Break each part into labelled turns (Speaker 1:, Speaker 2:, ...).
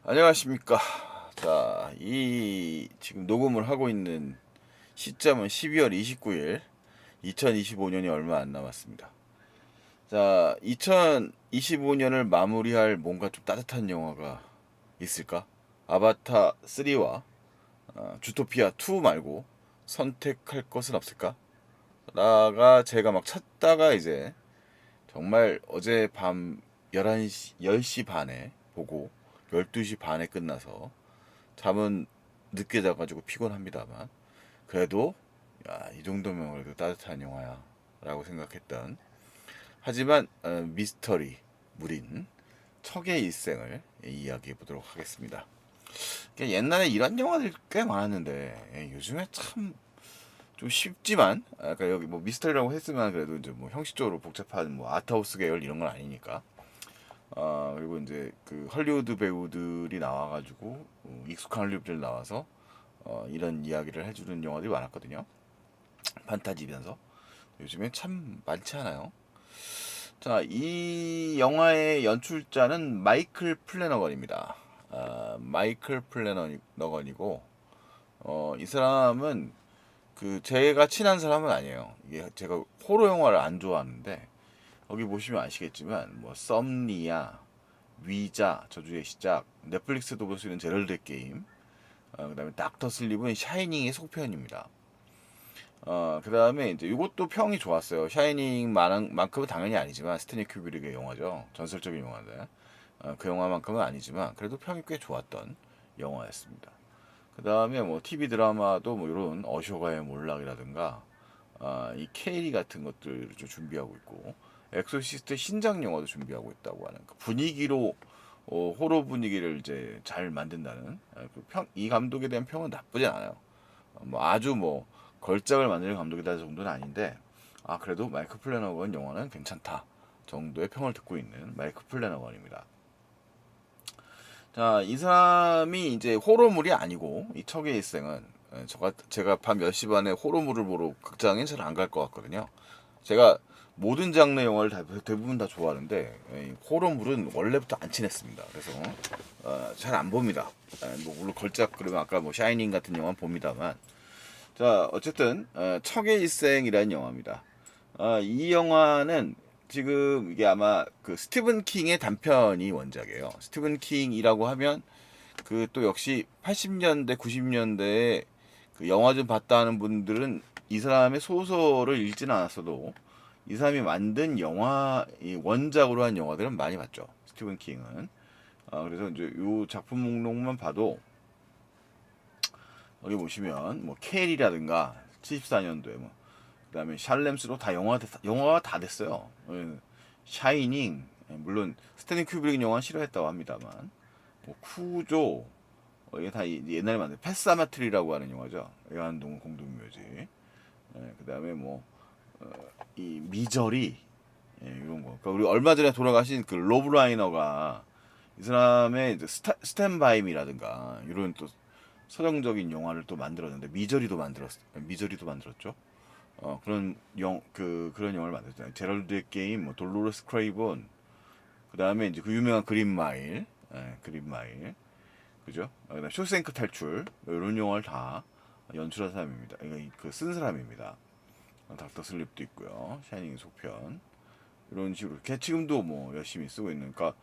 Speaker 1: 안녕하십니까. 자, 이 지금 녹음을 하고 있는 시점은 12월 29일, 2025년이 얼마 안 남았습니다. 자, 2025년을 마무리할 뭔가 좀 따뜻한 영화가 있을까? 아바타 3와 주토피아 2 말고 선택할 것은 없을까? 라가 제가 막 찾다가 이제 정말 어젯밤 11시, 10시 반에 보고 12시 반에 끝나서 잠은 늦게 자가지고 피곤합니다만 그래도 야, 이 정도면 그래도 따뜻한 영화야 라고 생각했던, 하지만 미스터리 물인 척의 일생을 이야기해 보도록 하겠습니다. 옛날에 이런 영화들 꽤 많았는데 요즘에 참 좀 쉽지만, 아까 여기 뭐 미스터리라고 했으면 그래도 이제 뭐 형식적으로 복잡한 뭐 아트하우스 계열 이런 건 아니니까. 그리고 이제 그 헐리우드 배우들이 나와가지고 익숙한 헐리우드를 나와서 이런 이야기를 해주는 영화들이 많았거든요. 판타지면서 요즘에 참 많지 않아요. 자, 이 영화의 연출자는 마이클 플래너건입니다. 마이클 플래너건이고, 이 사람은 그 제가 친한 사람은 아니에요. 이게 제가 호러 영화를 안 좋아하는데 여기 보시면 아시겠지만 뭐 썸니아, 위자, 저주의 시작, 넷플릭스도 볼 수 있는 제럴드 게임, 그다음에 닥터 슬립은 샤이닝의 속편입니다. 그다음에 이제 이것도 평이 좋았어요. 샤이닝만큼은 당연히 아니지만 스탠리 큐브릭의 영화죠. 전설적인 영화인데 그 영화만큼은 아니지만 그래도 평이 꽤 좋았던 영화였습니다. 그다음에 뭐 TV 드라마도 뭐 이런 어쇼가의 몰락이라든가 이 케이리 같은 것들을 좀 준비하고 있고, 엑소시스트 신작 영화도 준비하고 있다고 하는 그 분위기로 호러 분위기를 이제 잘 만든다는 이 감독에 대한 평은 나쁘지 않아요. 뭐 아주 뭐 걸작을 만드는 감독이다 정도는 아닌데 그래도 마이크 플래너건 영화는 괜찮다 정도의 평을 듣고 있는 마이크 플래너건입니다. 자, 이 사람이 이제 호러물이 아니고 이 척의 일생은 제가 밤 10시 반에 호러물을 보러 극장에 잘 안 갈 것 같거든요. 제가 모든 장르 영화를 대부분 다 좋아하는데 호러물은 원래부터 안 친했습니다. 그래서 잘 안 봅니다. 뭐 물론 걸작 그러면 아까 뭐 샤이닝 같은 영화는 봅니다만, 자 어쨌든 척의 일생이라는 영화입니다. 이 영화는 지금 이게 아마 그 스티븐 킹의 단편이 원작이에요. 스티븐 킹이라고 하면 그 또 역시 80년대 90년대에 그 영화 좀 봤다 하는 분들은 이 사람의 소설을 읽지는 않았어도 이 사람이 만든 영화 이 원작으로 한 영화들은 많이 봤죠. 스티븐 킹은. 그래서 이제 요 작품 목록만 봐도 여기 보시면 뭐 켈이라든가 74년도에 뭐 그다음에 샬렘스로 다 영화가 다 됐어요. 샤이닝, 물론 스탠리 큐브릭 영화 싫어했다고 합니다만 뭐 쿠조, 이게 다 옛날에 만든 패사마트리라고 하는 영화죠. 애완동 공동묘지. 그다음에 뭐 이 미저리, 이런 거. 그러니까 우리 얼마 전에 돌아가신 그 로브 라이너가 이 사람의 이제 스탠바이미라든가 이런 또 서정적인 영화를 또 만들었는데 미저리도 만들었죠. 그런 영화를 만들었잖아요. 제럴드의 게임, 뭐 돌로레스 크레이본, 그다음에 이제 그 유명한 그린마일, 그린마일, 그죠? 그다음 쇼생크 탈출 이런 영화를 다 연출한 사람입니다. 그쓴 사람입니다. 닥터 슬립도 있고요. 샤이닝 속편 이런 식으로 지금도 뭐 열심히 쓰고 있는, 그러니까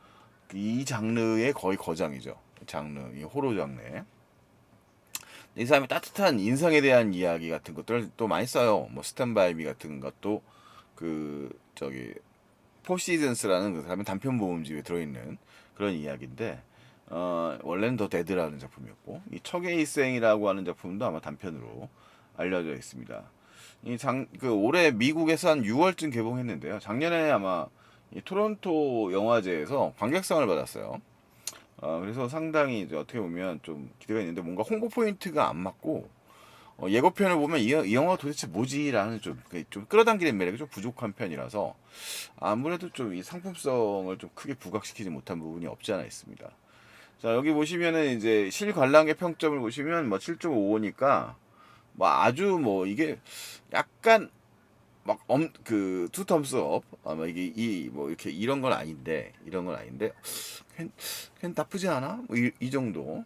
Speaker 1: 이 장르의 거의 거장이죠. 이 호러 장르. 이 사람이 따뜻한 인상에 대한 이야기 같은 것들을 또 많이 써요. 뭐 스탠바이미 같은 것도 그 저기 포 시즌스라는 그 사람의 단편 모음집에 들어있는 그런 이야기인데, 원래는 더 데드라는 작품이었고 이 척의 일생이라고 하는 작품도 아마 단편으로 알려져 있습니다. 올해 미국에서 한 6월쯤 개봉했는데요. 작년에 아마 이 토론토 영화제에서 관객상을 받았어요. 그래서 상당히 이제 어떻게 보면 좀 기대가 있는데 뭔가 홍보 포인트가 안 맞고, 예고편을 보면 이 영화가 도대체 뭐지라는 좀 끌어당기는 매력이 좀 부족한 편이라서 아무래도 좀 이 상품성을 좀 크게 부각시키지 못한 부분이 없지 않아 있습니다. 자, 여기 보시면은 이제 실관람의 평점을 보시면 뭐 7.55니까 뭐 아주 뭐 이게 약간 그 투텀스업 아마 이게 이 뭐 이렇게 이런 건 아닌데 괜 나쁘지 않아? 뭐 이 정도.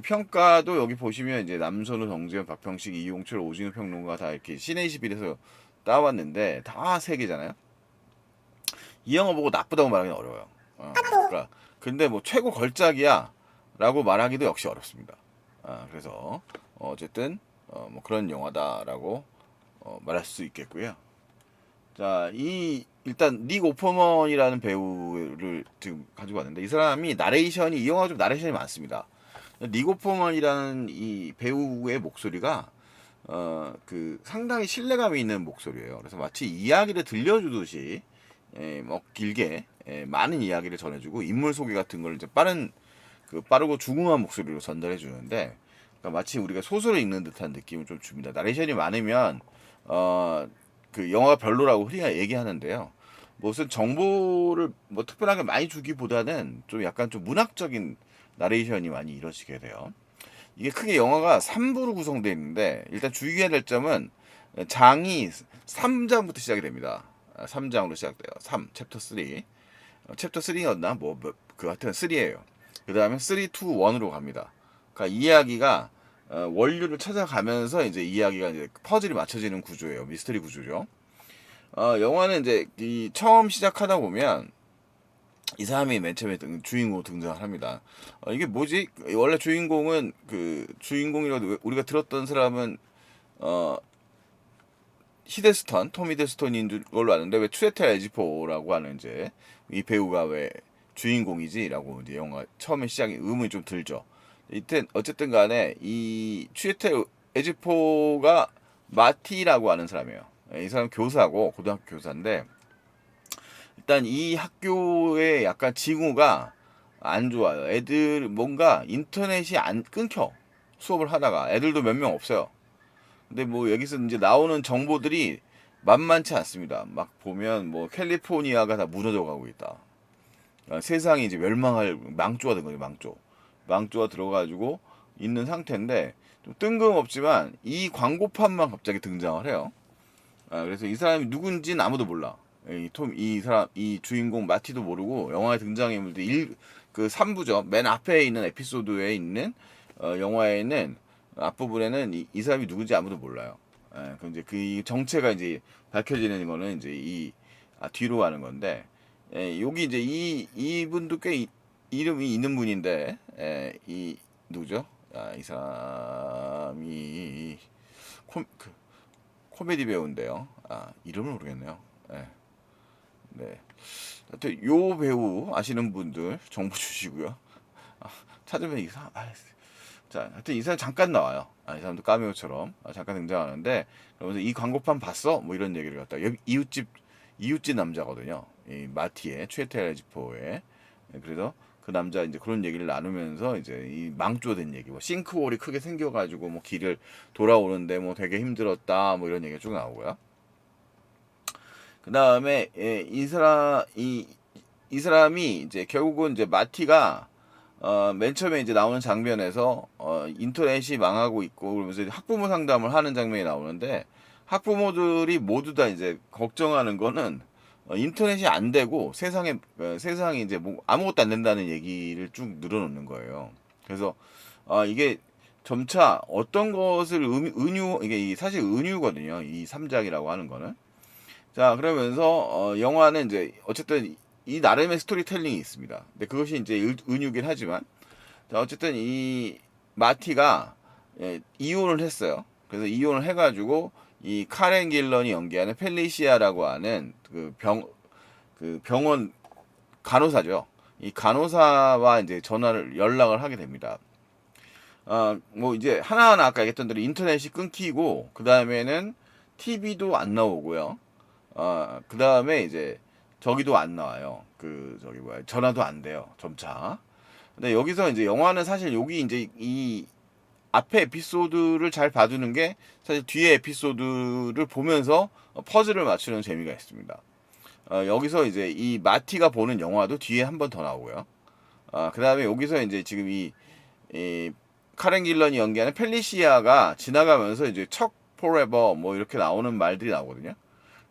Speaker 1: 평가도 여기 보시면 이제 남선우, 정재현, 박평식, 이용철, 오진우 평론가 다 이렇게 시네이시빌에서 따왔는데 다 세 개잖아요. 이 영화 보고 나쁘다고 말하기는 어려워요. 그러니까 근데 뭐 최고 걸작이야라고 말하기도 역시 어렵습니다. 그래서 어쨌든 뭐 그런 영화다라고 말할 수 있겠고요. 자, 일단 닉 오퍼먼이라는 배우를 지금 가지고 왔는데 이 사람이 이 영화가 좀 나레이션이 많습니다. 닉 오퍼먼이라는 이 배우의 목소리가 그 상당히 신뢰감이 있는 목소리예요. 그래서 마치 이야기를 들려주듯이 뭐 길게 많은 이야기를 전해주고 인물 소개 같은 걸 이제 빠르고 중후한 목소리로 전달해 주는데 그러니까 마치 우리가 소설을 읽는 듯한 느낌을 좀 줍니다. 나레이션이 많으면 그 영화가 별로라고 흔히 얘기하는데요. 무슨 정보를 뭐 특별하게 많이 주기보다는 좀 약간 좀 문학적인 나레이션이 많이 이루어지게 돼요. 이게 크게 영화가 3부로 구성되어 있는데 일단 주의해야 될 점은 장이 3장부터 시작이 됩니다. 3장으로 시작돼요. 챕터 3. 챕터 3였나? 그 하여튼 3예요. 그 다음에 3, 2, 1으로 갑니다. 그러니까 이야기가 원류를 찾아가면서 이제 이야기가 이제 퍼즐이 맞춰지는 구조예요. 미스터리 구조죠. 영화는 이제 이 처음 시작하다 보면 이 사람이 맨 처음에 주인공 등장을 합니다. 이게 뭐지? 원래 주인공은 그 주인공이라도 우리가 들었던 사람은 어 톰 히데스턴인 걸로 아는데 왜 추에테 에지포라고 하는 이제 이 배우가 왜 주인공이지라고 이제 영화 처음에 시작에 의문이 좀 들죠. 이땐 어쨌든 간에 이 추에테 에지포가 마티라고 하는 사람이에요. 이 사람 교사고 고등학교 교사인데 일단 이 학교의 약간 징후가 안 좋아요. 애들 뭔가 인터넷이 안 끊겨. 수업을 하다가 애들도 몇 명 없어요. 근데 뭐 여기서 이제 나오는 정보들이 만만치 않습니다. 막 보면 뭐 캘리포니아가 다 무너져 가고 있다. 세상이 이제 멸망할 망조가 된 거죠, 망조. 망조가 들어가지고 있는 상태인데 좀 뜬금없지만 이 광고판만 갑자기 등장을 해요. 그래서 이 사람이 누군지는 아무도 몰라. 이 주인공 마티도 모르고 영화에 등장인물들 그 3부죠. 맨 앞에 있는 에피소드에 있는 영화에는 앞부분에는 이 사람이 누군지 아무도 몰라요. 그 이제 그 정체가 이제 밝혀지는 거는 이제 뒤로 가는 건데 여기 이제 이분도 꽤 이름이 있는 분인데 이 누구죠? 이 사람이 그 코미디 배우인데요. 이름을 모르겠네요. 네. 하여튼 요 배우 아시는 분들 정보 주시고요. 찾으면 자, 하여튼 이 사람 잠깐 나와요. 이 사람도 카메오처럼 잠깐 등장하는데 그러면서 이 광고판 봤어? 뭐 이런 얘기를 갖다 이웃집 남자거든요. 이 마티의 최테레지포의 그래서 그 남자 이제 그런 얘기를 나누면서 이제 이 망조된 얘기, 뭐 싱크홀이 크게 생겨가지고 뭐 길을 돌아오는데 뭐 되게 힘들었다, 뭐 이런 얘기가 쭉 나오고요. 그 다음에 이 사람이 이제 결국은 이제 마티가 맨 처음에 이제 나오는 장면에서 인터넷이 망하고 있고 그러면서 학부모 상담을 하는 장면이 나오는데 학부모들이 모두 다 이제 걱정하는 거는 인터넷이 안 되고 세상이 이제 뭐 아무것도 안 된다는 얘기를 쭉 늘어놓는 거예요. 그래서 이게 점차 어떤 것을 이게 사실 은유거든요. 이 3장이라고 하는 거는. 자, 그러면서 영화는 이제 어쨌든 이 나름의 스토리텔링이 있습니다. 근데 그것이 이제 은유긴 하지만 자, 어쨌든 이 마티가 이혼을 했어요. 그래서 이혼을 해가지고 이 카렌 길런이 연기하는 펠리시아라고 하는 그 병원 간호사죠. 이 간호사와 이제 연락을 하게 됩니다. 뭐 이제 하나하나 아까 얘기했던 대로 인터넷이 끊기고 그 다음에는 TV도 안 나오고요. 그 다음에 이제 저기도 안 나와요. 저기 뭐야 전화도 안 돼요. 점차. 근데 여기서 이제 영화는 사실 여기 이제 이 앞에 에피소드를 잘 봐주는 게 사실 뒤에 에피소드를 보면서 퍼즐을 맞추는 재미가 있습니다. 여기서 이제 이 마티가 보는 영화도 뒤에 한 번 더 나오고요. 그 다음에 여기서 이제 지금 이 카렌 길런이 연기하는 펠리시아가 지나가면서 이제 척 포레버 뭐 이렇게 나오는 말들이 나오거든요.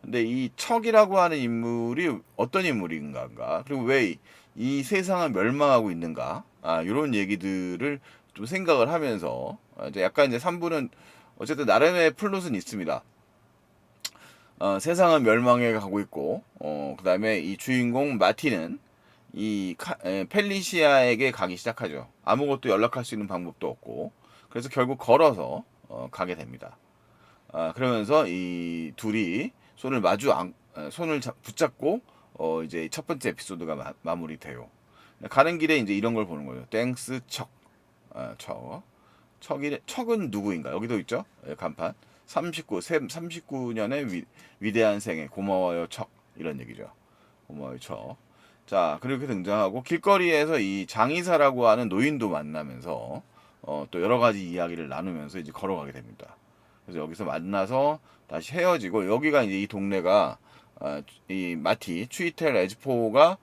Speaker 1: 근데 이 척이라고 하는 인물이 어떤 인물인가, 그리고 왜 이 세상은 멸망하고 있는가, 이런 얘기들을 좀 생각을 하면서 이제 약간 이제 3부는 어쨌든 나름의 플롯은 있습니다. 세상은 멸망해 가고 있고, 그다음에 이 주인공 마티는 펠리시아에게 가기 시작하죠. 아무것도 연락할 수 있는 방법도 없고, 그래서 결국 걸어서 가게 됩니다. 그러면서 이 둘이 손을 붙잡고 이제 첫 번째 에피소드가 마무리돼요. 가는 길에 이제 이런 걸 보는 거예요. 땡스 척, 척은 누구인가? 여기도 있죠. 간판. 39년의 위대한 생애 고마워요 척, 이런 얘기죠. 고마워요 척. 자, 그렇게 등장하고 길거리에서 이 장의사라고 하는 노인도 만나면서 또 여러 가지 이야기를 나누면서 이제 걸어가게 됩니다. 그래서 여기서 만나서 다시 헤어지고, 여기가 이제 이 동네가 이 마티 추이텔 에즈포가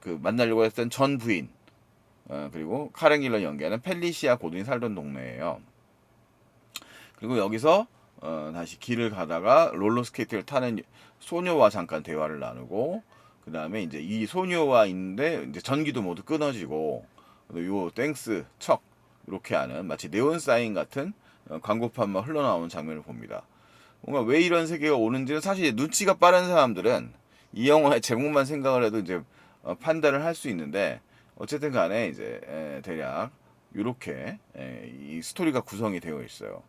Speaker 1: 그 만나려고 했던 전 부인, 그리고 카렌 길러 연기하는 펠리시아 고든이 살던 동네예요. 그리고 여기서 다시 길을 가다가 롤러스케이트를 타는 소녀와 잠깐 대화를 나누고, 그 다음에 이제 이 소녀와 있는데 이제 전기도 모두 끊어지고, 요 땡스 척 이렇게 하는 마치 네온 사인 같은 광고판만 흘러나오는 장면을 봅니다. 뭔가 왜 이런 세계가 오는지는 사실 눈치가 빠른 사람들은 이 영화의 제목만 생각을 해도 이제 판단을 할 수 있는데, 어쨌든 간에 이제 대략 이렇게 이 스토리가 구성이 되어 있어요.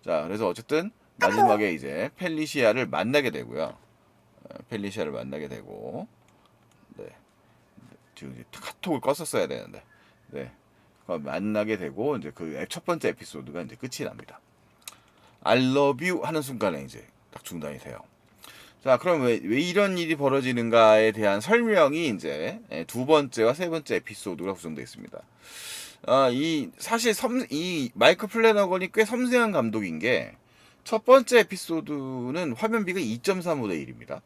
Speaker 1: 자, 그래서 어쨌든 마지막에 이제 펠리시아를 만나게 되고요. 펠리시아를 만나게 되고, 네, 지금 이제 카톡을 껐었어야 되는데, 네, 만나게 되고 이제 그 첫 번째 에피소드가 이제 끝이 납니다. I love you 하는 순간에 이제 딱 중단이 돼요. 자, 그럼 왜 이런 일이 벌어지는가에 대한 설명이 이제 두 번째와 세 번째 에피소드가 구성되어 있습니다. 사실 이 마이크 플래너건이 꽤 섬세한 감독인 게, 첫 번째 에피소드는 화면비가 2.35대 1입니다.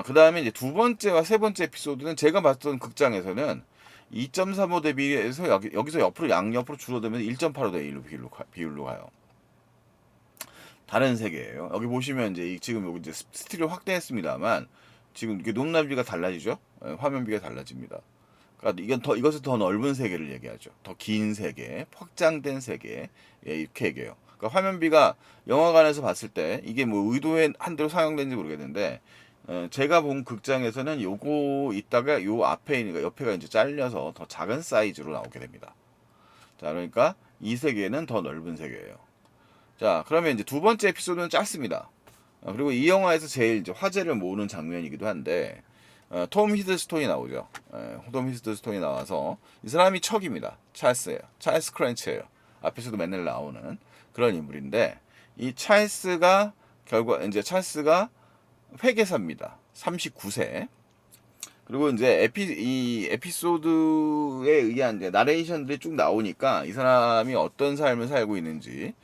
Speaker 1: 그 다음에 이제 두 번째와 세 번째 에피소드는 제가 봤던 극장에서는 2.35대 비에서 여기서 양옆으로 줄어들면서 1.85대 1로 비율로 가요. 다른 세계예요. 여기 보시면 이제 지금 여기 이제 스틸을 확대했습니다만, 지금 이게 높낮이가 달라지죠. 화면비가 달라집니다. 그러니까 이것은 더 넓은 세계를 얘기하죠. 더 긴 세계, 확장된 세계, 이렇게 얘기해요. 그러니까 화면비가 영화관에서 봤을 때 이게 뭐 의도의 한대로 사용된지 모르겠는데, 제가 본 극장에서는 요거 있다가 요 앞에 있는 옆에가 이제 잘려서 더 작은 사이즈로 나오게 됩니다. 자, 그러니까 이 세계는 더 넓은 세계예요. 자, 그러면 이제 두 번째 에피소드는 짧습니다. 그리고 이 영화에서 제일 이제 화제를 모으는 장면이기도 한데, 톰 히들스톤이 나오죠. 톰 히들스톤이 나와서, 이 사람이 척입니다. 찰스 크런치예요. 앞에서도 맨날 나오는 그런 인물인데, 이 찰스가 회계사입니다. 39세. 그리고 이제 이 에피소드에 의한 이제 나레이션들이 쭉 나오니까 이 사람이 어떤 삶을 살고 있는지,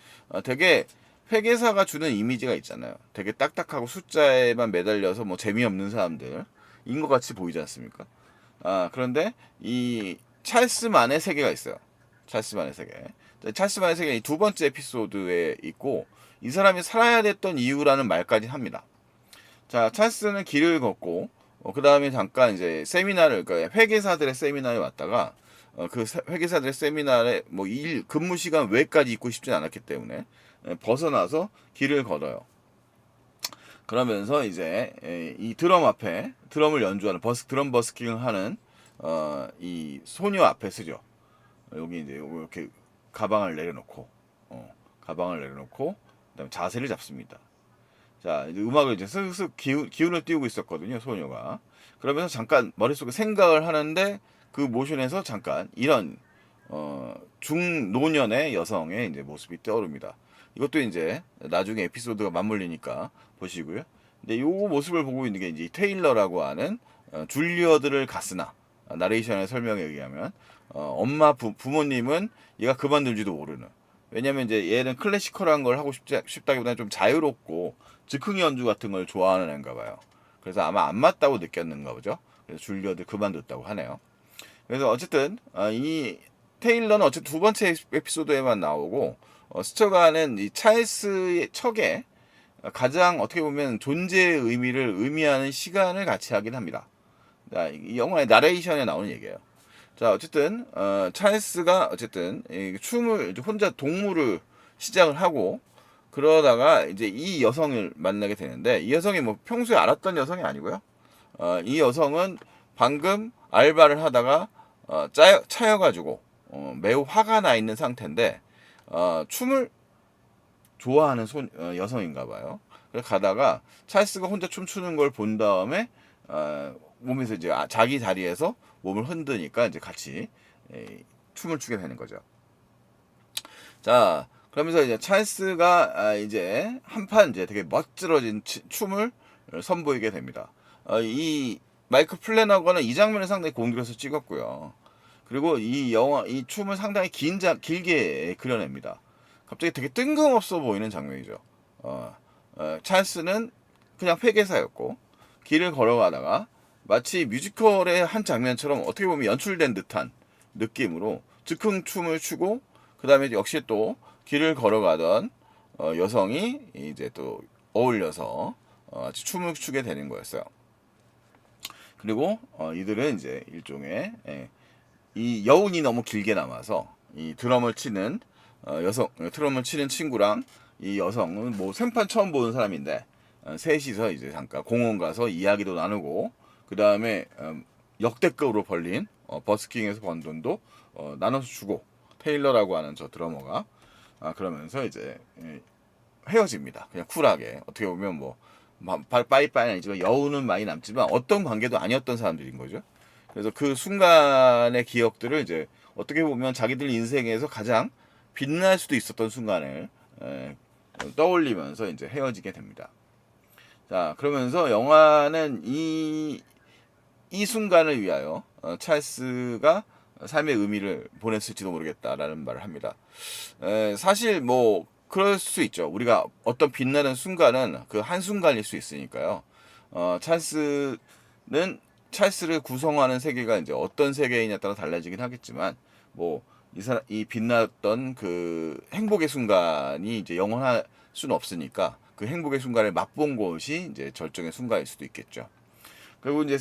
Speaker 1: 되게 회계사가 주는 이미지가 있잖아요. 되게 딱딱하고 숫자에만 매달려서 뭐 재미없는 사람들인 것 같이 보이지 않습니까? 그런데 이 찰스만의 세계가 있어요. 찰스만의 세계. 찰스만의 세계는 이 두 번째 에피소드에 있고, 이 사람이 살아야 됐던 이유라는 말까지 합니다. 자, 찰스는 길을 걷고, 그 다음에 잠깐 이제 그러니까 회계사들의 세미나에 왔다가, 그 회계사들의 세미나에 뭐 근무 시간 외까지 있고 싶진 않았기 때문에 벗어나서 길을 걸어요. 그러면서 이제 이 드럼 앞에 드럼을 연주하는 드럼 버스킹을 하는 이 소녀 앞에 서죠. 여기 이제 이렇게 가방을 내려놓고, 그다음에 자세를 잡습니다. 자, 이제 음악을 이제 슥슥 기운을 띄우고 있었거든요, 소녀가. 그러면서 잠깐 머릿속에 생각을 하는데, 그 모션에서 잠깐 이런 중노년의 여성의 이제 모습이 떠오릅니다. 이것도 이제 나중에 에피소드가 맞물리니까 보시고요. 근데 요 모습을 보고 있는 게 이제 테일러라고 하는 줄리어드를 가스나, 나레이션의 설명에 의하면 엄마 부모님은 얘가 그만둘지도 모르는. 왜냐면 이제 얘는 클래시컬한 걸 하고 싶다기보다는 좀 자유롭고 즉흥 연주 같은 걸 좋아하는 애인가 봐요. 그래서 아마 안 맞다고 느꼈는가 보죠. 그래서 줄리어드 그만뒀다고 하네요. 그래서 어쨌든 이 테일러는 어쨌든 두 번째 에피소드에만 나오고, 스쳐가는 이 찰스의 척에 가장 어떻게 보면 존재의 의미를 의미하는 시간을 같이 하긴 합니다. 자, 이 영화의 나레이션에 나오는 얘기예요. 자, 어쨌든 찰스가 어쨌든 이 춤을 이제 혼자 동물을 시작을 하고 그러다가 이제 이 여성을 만나게 되는데 이 여성이 뭐 평소에 알았던 여성이 아니고요. 이 여성은 방금 알바를 하다가 차여가지고 매우 화가 나 있는 상태인데 춤을 좋아하는 여성인가 봐요. 그래서 가다가 찰스가 혼자 춤추는 걸 본 다음에 몸에서 이제 자기 자리에서 몸을 흔드니까 이제 같이 춤을 추게 되는 거죠. 자, 그러면서 이제 찰스가 이제 한판 이제 되게 멋들어진 춤을 선보이게 됩니다. 이 마이크 플래너거는 이 장면을 상당히 공들여서 찍었고요. 그리고 이 춤을 상당히 길게 그려냅니다. 갑자기 되게 뜬금없어 보이는 장면이죠. 찰스는 그냥 회계사였고 길을 걸어가다가 마치 뮤지컬의 한 장면처럼 어떻게 보면 연출된 듯한 느낌으로 즉흥 춤을 추고 그 다음에 역시 또 길을 걸어가던 여성이 이제 또 어울려서 춤을 추게 되는 거였어요. 그리고 이들은 이제 일종의 이 여운이 너무 길게 남아서 이 드럼을 치는 드럼을 치는 친구랑 이 여성은 뭐 생판 처음 보는 사람인데 셋이서 이제 잠깐 공원 가서 이야기도 나누고 그 다음에 역대급으로 벌린 버스킹에서 번 돈도 나눠서 주고 테일러라고 하는 저 드러머가 그러면서 이제 헤어집니다. 그냥 쿨하게 어떻게 보면 뭐 빠이빠이는 아니지만 여운은 많이 남지만 어떤 관계도 아니었던 사람들인 거죠. 그래서 그 순간의 기억들을 이제 어떻게 보면 자기들 인생에서 가장 빛날 수도 있었던 순간을 떠올리면서 이제 헤어지게 됩니다. 자, 그러면서 영화는 이 순간을 위하여 찰스가 삶의 의미를 보냈을지도 모르겠다라는 말을 합니다. 사실 뭐 그럴 수 있죠. 우리가 어떤 빛나는 순간은 그 한순간일 수 있으니까요. 찰스를 구성하는 세계가 이제 어떤 세계이냐에 따라 달라지긴 하겠지만 뭐 이 빛났던 그 행복의 순간이 이제 영원할 수는 없으니까 그 행복의 순간을 맛본 것이 이제 절정의 순간일 수도 있겠죠. 그리고 이제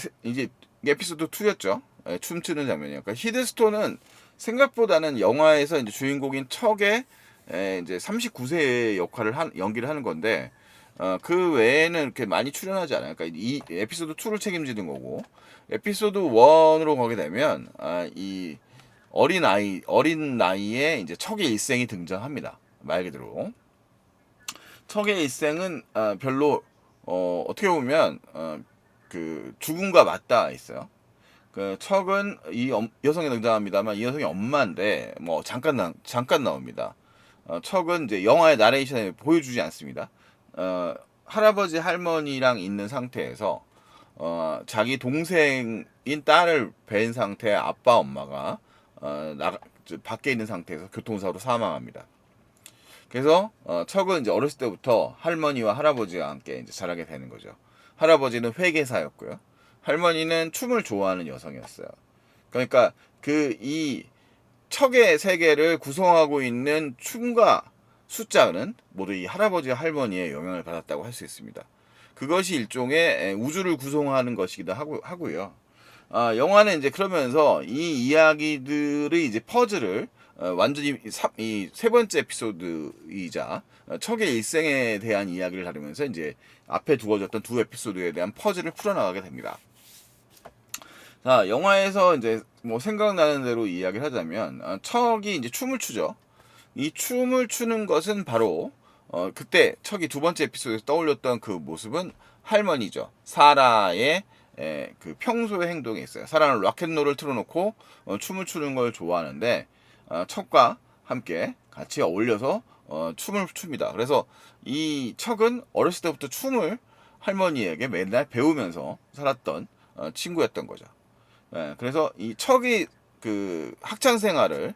Speaker 1: 에피소드 2였죠. 춤추는 장면이요. 그러니까 히드스톤은 생각보다는 영화에서 이제 주인공인 척의 이제 39세의 역할을 연기를 하는 건데 그 외에는 이렇게 많이 출연하지 않아요. 그러니까 이 에피소드 2를 책임지는 거고 에피소드 1으로 가게 되면 이 어린 나이에 이제 척의 일생이 등장합니다. 말 그대로 척의 일생은 별로 어떻게 보면 그 죽음과 맞닿아 있어요. 그 척은 이 여성이 등장합니다만 이 여성이 엄마인데 뭐 잠깐 나옵니다. 척은 이제 영화의 나레이션에 보여주지 않습니다. 할아버지 할머니랑 있는 상태에서 자기 동생인 딸을 뵌 상태의 아빠 엄마가 밖에 있는 상태에서 교통사고로 사망합니다. 그래서 척은 이제 어렸을 때부터 할머니와 할아버지와 함께 이제 자라게 되는 거죠. 할아버지는 회계사였고요. 할머니는 춤을 좋아하는 여성이었어요. 그러니까 이 척의 세계를 구성하고 있는 춤과 숫자는 모두 이 할아버지와 할머니의 영향을 받았다고 할 수 있습니다. 그것이 일종의 우주를 구성하는 것이기도 하고요. 영화는 이제 그러면서 이 이야기들의 이제 퍼즐을 완전히 이 세 번째 에피소드이자 척의 일생에 대한 이야기를 다루면서 이제 앞에 두어졌던 두 에피소드에 대한 퍼즐을 풀어나가게 됩니다. 자, 영화에서 이제 뭐 생각나는 대로 이야기를 하자면 척이 이제 춤을 추죠. 이 춤을 추는 것은 바로 그때 척이 두 번째 에피소드에서 떠올렸던 그 모습은 할머니죠. 사라의 그 평소의 행동이 있어요. 사라는 락앤롤을 틀어놓고 춤을 추는 걸 좋아하는데 척과 함께 같이 어울려서 춤을 춥니다. 그래서 이 척은 어렸을 때부터 춤을 할머니에게 맨날 배우면서 살았던 친구였던 거죠. 그래서 이 척이 그 학창 생활을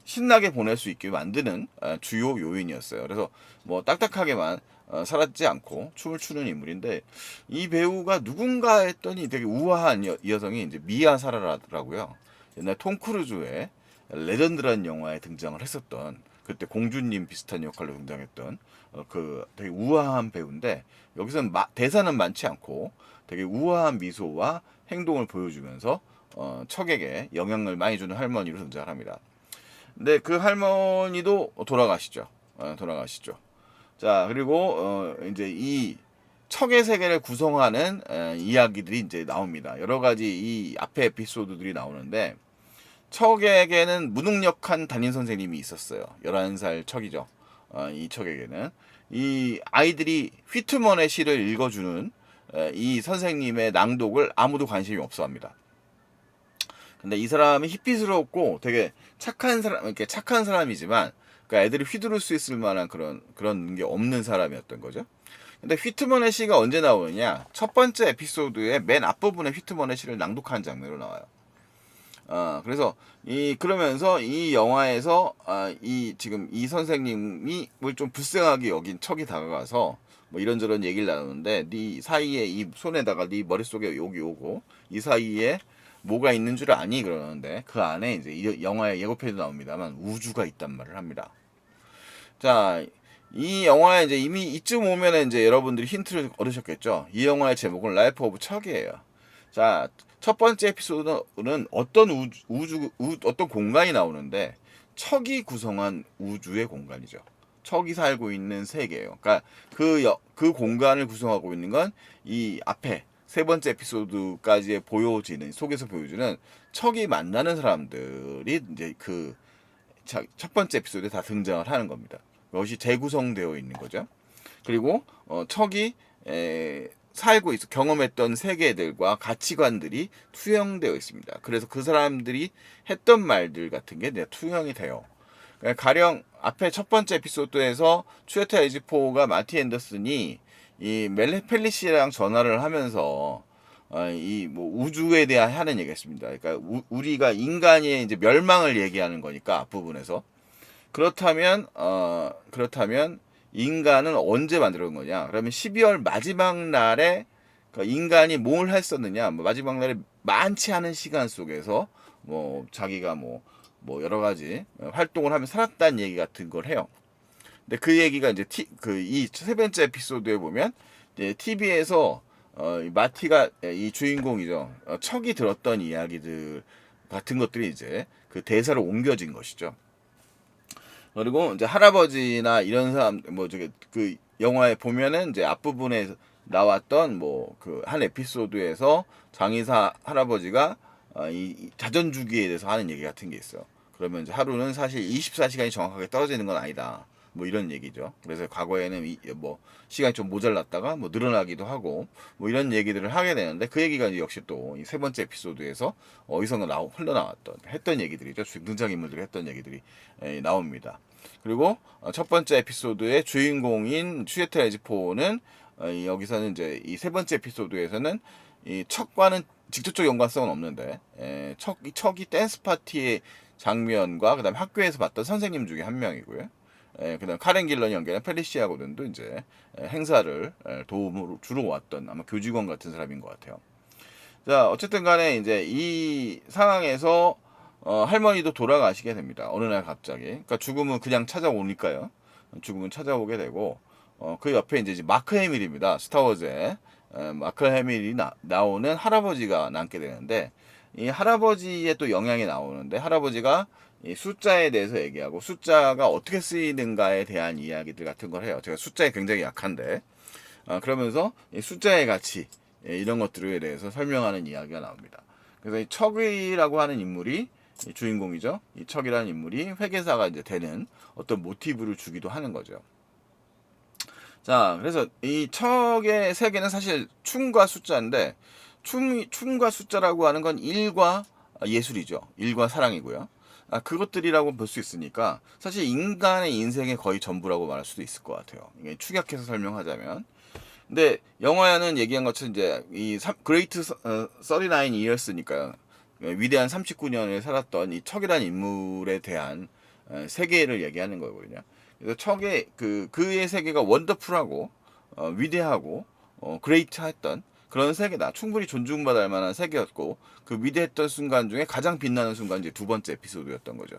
Speaker 1: 신나게 보낼 수 있게 만드는 주요 요인이었어요. 그래서 뭐 딱딱하게만 살았지 않고 춤을 추는 인물인데 이 배우가 누군가 했더니 되게 우아한 이 여성이 이제 미아 사라라고요. 옛날 톰 크루즈의 레전드라는 영화에 등장을 했었던 그때 공주님 비슷한 역할로 등장했던 그 되게 우아한 배우인데 여기서는 대사는 많지 않고 되게 우아한 미소와 행동을 보여주면서 척에게 영향을 많이 주는 할머니로 등장을 합니다. 근데 그 할머니도 돌아가시죠. 돌아가시죠. 자, 그리고 이제 이 척의 세계를 구성하는 이야기들이 이제 나옵니다. 여러 가지 이 앞에 에피소드들이 나오는데 척에게는 무능력한 담임 선생님이 있었어요. 11살 척이죠. 이 척에게는 이 아이들이 휘트먼의 시를 읽어주는 이 선생님의 낭독을 아무도 관심이 없어 합니다. 근데 이 사람이 히피스럽고 되게 착한 사람, 이렇게 착한 사람이지만, 그러니까 애들이 휘두를 수 있을 만한 그런 게 없는 사람이었던 거죠. 근데 휘트먼의 시가 언제 나오느냐? 첫 번째 에피소드의 맨 앞부분에 휘트먼의 시를 낭독하는 장면으로 나와요. 그래서 그러면서 이 영화에서 지금 이 선생님이 뭘 좀 불쌍하게 여긴 척이 다가가서 뭐 이런저런 얘기를 나누는데 네 사이에 이 손에다가 네 머릿속에 여기 오고 이 사이에 뭐가 있는 줄 아니 그러는데 그 안에 이제 이 영화의 예고편도 나옵니다만 우주가 있단 말을 합니다. 자, 이 영화에 이제 이미 이쯤 오면은 이제 여러분들이 힌트를 얻으셨겠죠. 이 영화의 제목은 라이프 오브 척이에요. 자, 첫 번째 에피소드는 어떤 어떤 공간이 나오는데 척이 구성한 우주의 공간이죠. 척이 살고 있는 세계예요. 그러니까 그 공간을 구성하고 있는 건 이 앞에 세 번째 에피소드까지 보여지는 속에서 보여주는 척이 만나는 사람들이 이제 그 첫 번째 에피소드에 다 등장을 하는 겁니다. 그것이 재구성되어 있는 거죠. 그리고 척이 살고 있어 경험했던 세계들과 가치관들이 투영되어 있습니다. 그래서 그 사람들이 했던 말들 같은 게 투영이 돼요. 그러니까 가령 앞에 첫 번째 에피소드에서 추에타 에지포가 마티 앤더슨이 이 멜레 펠리시랑 전화를 하면서 이 뭐 우주에 대한 하는 얘기였습니다. 그러니까 우리가 인간의 이제 멸망을 얘기하는 거니까 앞부분에서 그렇다면 인간은 언제 만들어진 거냐? 그러면 12월 마지막 날에 인간이 뭘 했었느냐? 뭐 마지막 날에 많지 않은 시간 속에서 뭐 자기가 뭐 여러 가지 활동을 하며 살았다는 얘기 같은 걸 해요. 근데 그 얘기가 이제 이 세 번째 에피소드에 보면 이제 TV에서 마티가 이 주인공이죠. 척이 들었던 이야기들 같은 것들이 이제 그 대사로 옮겨진 것이죠. 그리고 이제 할아버지나 이런 사람 뭐 저기 그 영화에 보면은 이제 앞부분에 나왔던 뭐 그 한 에피소드에서 장의사 할아버지가 이 자전주기에 대해서 하는 얘기 같은 게 있어요. 그러면 이제 하루는 사실 24시간이 정확하게 떨어지는 건 아니다. 뭐 이런 얘기죠. 그래서 과거에는 뭐 시간이 좀 모자랐다가 뭐 늘어나기도 하고 뭐 이런 얘기들을 하게 되는데 그 얘기가 이제 역시 또 이 세 번째 에피소드에서 어디선가 흘러나왔던 했던 얘기들이죠. 등장인물들이 했던 얘기들이 나옵니다. 그리고 첫 번째 에피소드의 주인공인 추에타 에지포는 여기서는 이제 이 세 번째 에피소드에서는 이 척과는 직접적 연관성은 없는데 척이 댄스 파티의 장면과 그다음 학교에서 봤던 선생님 중에 한 명이고요. 그다음 카렌 길런이 연기하는 펠리시아 고든도 이제 행사를 도움으로 주러 왔던 아마 교직원 같은 사람인 것 같아요. 자, 어쨌든 간에 이제 이 상황에서 할머니도 돌아가시게 됩니다. 어느 날 갑자기. 그러니까 죽음은 그냥 찾아오니까요. 죽음은 찾아오게 되고 그 옆에 이제 마크 해밀입니다. 스타워즈에 마크 해밀이 나오는 할아버지가 남게 되는데 이 할아버지의 또 영향이 나오는데 할아버지가 이 숫자에 대해서 얘기하고 숫자가 어떻게 쓰이는가에 대한 이야기들 같은 걸 해요. 제가 숫자에 굉장히 약한데 그러면서 이 숫자의 가치 이런 것들에 대해서 설명하는 이야기가 나옵니다. 그래서 이 척이라고 하는 인물이 이 주인공이죠. 이 척이라는 인물이 회계사가 이제 되는 어떤 모티브를 주기도 하는 거죠. 자, 그래서 이 척의 세계는 사실 춤과 숫자인데 춤과 숫자라고 하는 건 일과 예술이죠. 일과 사랑이고요. 그것들이라고 볼 수 있으니까 사실 인간의 인생의 거의 전부라고 말할 수도 있을 것 같아요. 이게 축약해서 설명하자면. 근데 영화에는 얘기한 것처럼 이제 이 그레이트 39 years니까요. 위대한 39년을 살았던 이 척이라는 인물에 대한 세계를 얘기하는 거거든요. 그래서 척의 그의 세계가 원더풀하고 위대하고 그레이트했던 그런 세계다. 충분히 존중받을 만한 세계였고 그 위대했던 순간 중에 가장 빛나는 순간이 이제 두 번째 에피소드였던 거죠.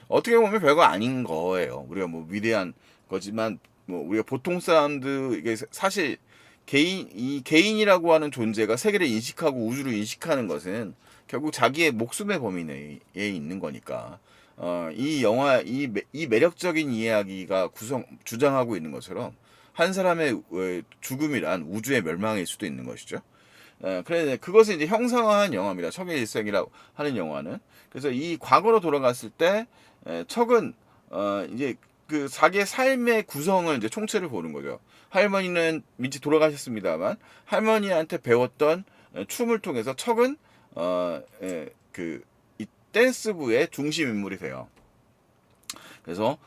Speaker 1: 어떻게 보면 별거 아닌 거예요. 우리가 뭐 위대한 거지만 뭐 우리가 보통 사람들 이게 사실 개인이라고 하는 존재가 세계를 인식하고 우주를 인식하는 것은 결국 자기의 목숨의 범위 내에 있는 거니까 이 영화 이 매력적인 이야기가 주장하고 있는 것처럼 한 사람의 죽음이란 우주의 멸망일 수도 있는 것이죠. 그래 그것을 이제 형상화한 영화입니다. 척의 일생이라고 하는 영화는. 그래서 이 과거로 돌아갔을 때 척은 이제 그 자기의 삶의 구성을 이제 총체를 보는 거죠. 할머니는 민지 돌아가셨습니다만 할머니한테 배웠던 춤을 통해서 척은 이 댄스부의 중심 인물이 돼요. 그래서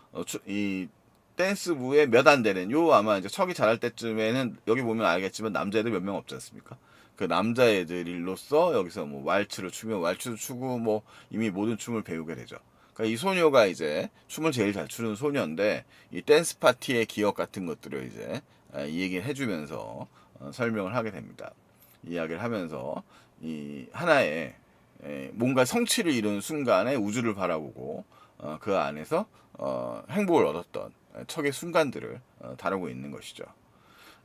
Speaker 1: 이 댄스부의 몇 안 되는 요 아마 이제 척이 자랄 때쯤에는 여기 보면 알겠지만 남자애들 몇 명 없지 않습니까? 그 남자애들로서 여기서 뭐 왈츠를 추며 왈츠도 추고 뭐 이미 모든 춤을 배우게 되죠. 그러니까 이 소녀가 이제 춤을 제일 잘 추는 소녀인데 이 댄스 파티의 기억 같은 것들을 이제 이 얘기를 해주면서 설명을 하게 됩니다. 이야기를 하면서 이 하나의 뭔가 성취를 이룬 순간에 우주를 바라보고 그 안에서 행복을 얻었던 척의 순간들을 다루고 있는 것이죠.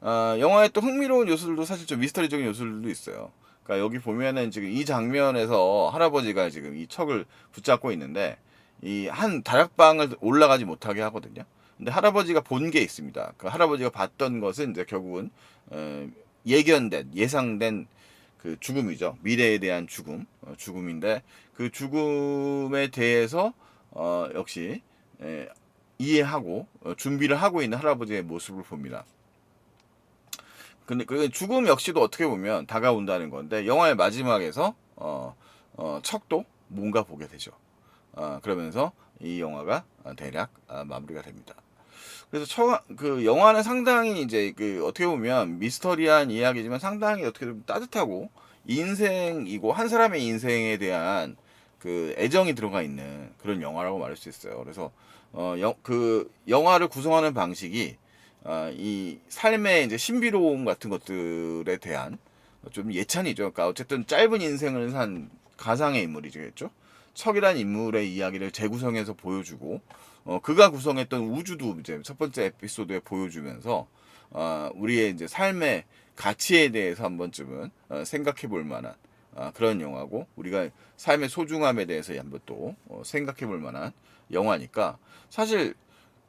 Speaker 1: 영화에 또 흥미로운 요소들도 사실 좀 미스터리적인 요소들도 있어요. 그러니까 여기 보면은 지금 이 장면에서 할아버지가 지금 이 척을 붙잡고 있는데 이 한 다락방을 올라가지 못하게 하거든요. 근데 할아버지가 본 게 있습니다. 그 할아버지가 봤던 것은 이제 결국은 예상된 그 죽음이죠. 미래에 대한 죽음인데 그 죽음에 대해서 역시 이해하고 준비를 하고 있는 할아버지의 모습을 봅니다. 근데 그 죽음 역시도 어떻게 보면 다가온다는 건데 영화의 마지막에서 척도 뭔가 보게 되죠. 그러면서 이 영화가 대략 마무리가 됩니다. 그래서 그 영화는 상당히 이제 그 어떻게 보면 미스터리한 이야기지만 상당히 어떻게 보면 따뜻하고 인생이고 한 사람의 인생에 대한 그 애정이 들어가 있는 그런 영화라고 말할 수 있어요. 그래서 그 영화를 구성하는 방식이 이 삶의 이제 신비로움 같은 것들에 대한 좀 예찬이죠. 그러니까 어쨌든 짧은 인생을 산 가상의 인물이겠죠. 척이란 인물의 이야기를 재구성해서 보여주고 그가 구성했던 우주도 이제 첫 번째 에피소드에 보여주면서 우리의 이제 삶의 가치에 대해서 한 번쯤은 생각해 볼 만한 그런 영화고 우리가 삶의 소중함에 대해서 한번 또 생각해 볼 만한 영화니까 사실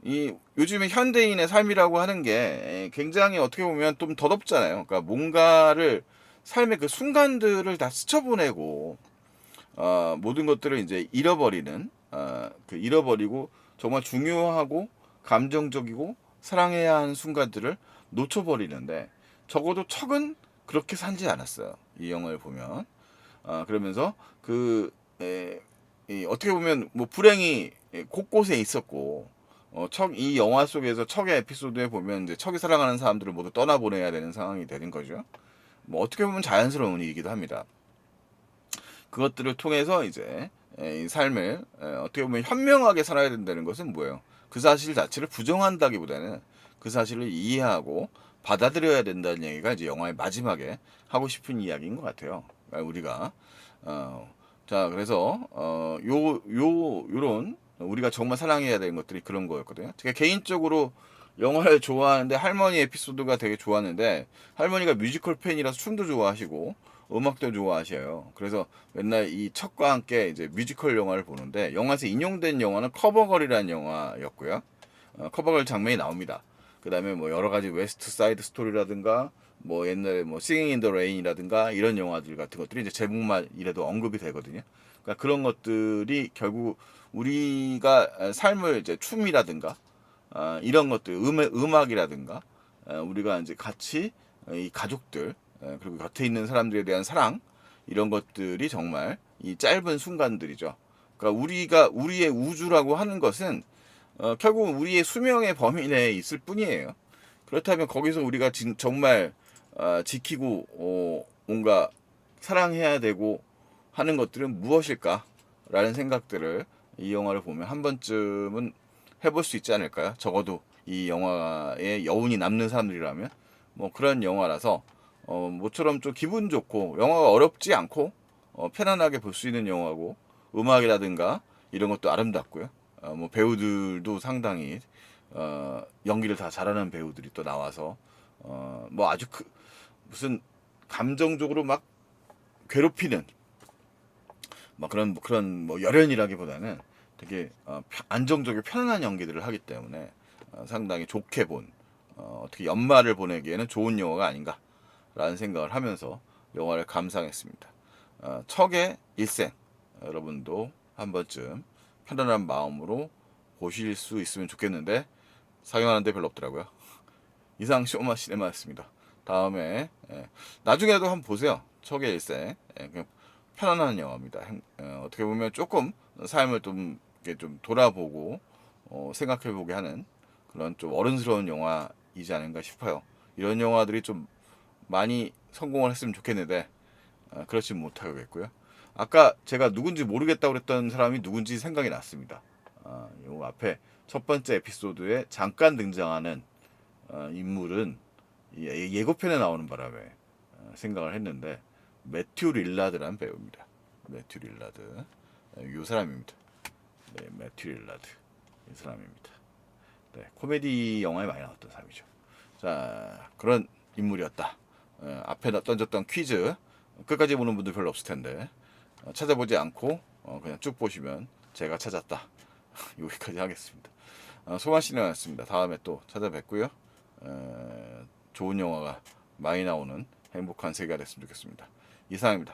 Speaker 1: 이 요즘에 현대인의 삶이라고 하는 게 굉장히 어떻게 보면 좀 더덥잖아요. 그러니까 뭔가를 삶의 그 순간들을 다 스쳐보내고 모든 것들을 이제 잃어버리고 정말 중요하고 감정적이고 사랑해야 하는 순간들을 놓쳐버리는데 적어도 척은 그렇게 살지 않았어요. 이 영화를 보면 그러면서 어떻게 보면 뭐 불행이 곳곳에 있었고 이 영화 속에서 척의 에피소드에 보면 이제 척이 사랑하는 사람들을 모두 떠나보내야 되는 상황이 되는 거죠. 뭐 어떻게 보면 자연스러운 일이기도 합니다. 그것들을 통해서 이제 이 삶을 어떻게 보면 현명하게 살아야 된다는 것은 뭐예요? 그 사실 자체를 부정한다기보다는 그 사실을 이해하고 받아들여야 된다는 얘기가 이제 영화의 마지막에 하고 싶은 이야기인 것 같아요. 그러니까 우리가 자 그래서 요런 우리가 정말 사랑해야 되는 것들이 그런 거였거든요. 제가 개인적으로 영화를 좋아하는데 할머니 에피소드가 되게 좋았는데 할머니가 뮤지컬 팬이라서 춤도 좋아하시고 음악도 좋아하셔요. 그래서 맨날 이 척과 함께 이제 뮤지컬 영화를 보는데 영화에서 인용된 영화는 커버걸이라는 영화였고요. 커버걸 장면이 나옵니다. 그 다음에 뭐 여러 가지 웨스트 사이드 스토리라든가 뭐 옛날에 뭐 싱잉 인 더 레인이라든가 이런 영화들 같은 것들이 이제 제목만 이래도 언급이 되거든요. 그러니까 그런 것들이 결국 우리가 삶을 이제 춤이라든가 이런 것들 음악이라든가 우리가 이제 같이 이 가족들 그리고 곁에 있는 사람들에 대한 사랑 이런 것들이 정말 이 짧은 순간들이죠. 그러니까 우리의 우주라고 하는 것은 결국은 우리의 수명의 범위 내에 있을 뿐이에요. 그렇다면 거기서 우리가 정말 지키고 뭔가 사랑해야 되고 하는 것들은 무엇일까라는 생각들을 이 영화를 보면 한 번쯤은 해볼 수 있지 않을까요? 적어도 이 영화에 여운이 남는 사람들이라면 뭐 그런 영화라서 모처럼 좀 기분 좋고 영화가 어렵지 않고 편안하게 볼 수 있는 영화고 음악이라든가 이런 것도 아름답고요. 뭐 배우들도 상당히 연기를 다 잘하는 배우들이 또 나와서 뭐 아주 무슨 감정적으로 막 괴롭히는 막 그런 뭐 열연이라기보다는 되게 안정적이고 편안한 연기들을 하기 때문에 상당히 좋게 본 어떻게 연말을 보내기에는 좋은 영화가 아닌가라는 생각을 하면서 영화를 감상했습니다. 척의 일생 여러분도 한 번쯤 편안한 마음으로 보실 수 있으면 좋겠는데 상영하는데 별로 없더라고요. 이상 쇼마 시네마였습니다. 다음에 나중에도 한번 보세요. 척의 일생 그냥 편안한 영화입니다. 어떻게 보면 조금 삶을 좀 이렇게 좀 돌아보고 생각해보게 하는 그런 좀 어른스러운 영화이지 않은가 싶어요. 이런 영화들이 좀 많이 성공을 했으면 좋겠는데 그렇지 못하겠고요. 아까 제가 누군지 모르겠다고 그랬던 사람이 누군지 생각이 났습니다. 요 앞에 첫 번째 에피소드에 잠깐 등장하는 인물은 예고편에 나오는 바람에 생각을 했는데 매튜 릴라드라는 배우입니다. 매튜 릴라드 이 사람입니다. 네, 매튜 릴라드 이 사람입니다. 네, 코미디 영화에 많이 나왔던 사람이죠. 자, 그런 인물이었다. 앞에 던졌던 퀴즈 끝까지 보는 분들 별로 없을 텐데 찾아보지 않고 그냥 쭉 보시면 제가 찾았다. 여기까지 하겠습니다. 소만 씨네였습니다. 다음에 또 찾아뵙고요. 좋은 영화가 많이 나오는 행복한 세계가 됐으면 좋겠습니다. 이상입니다.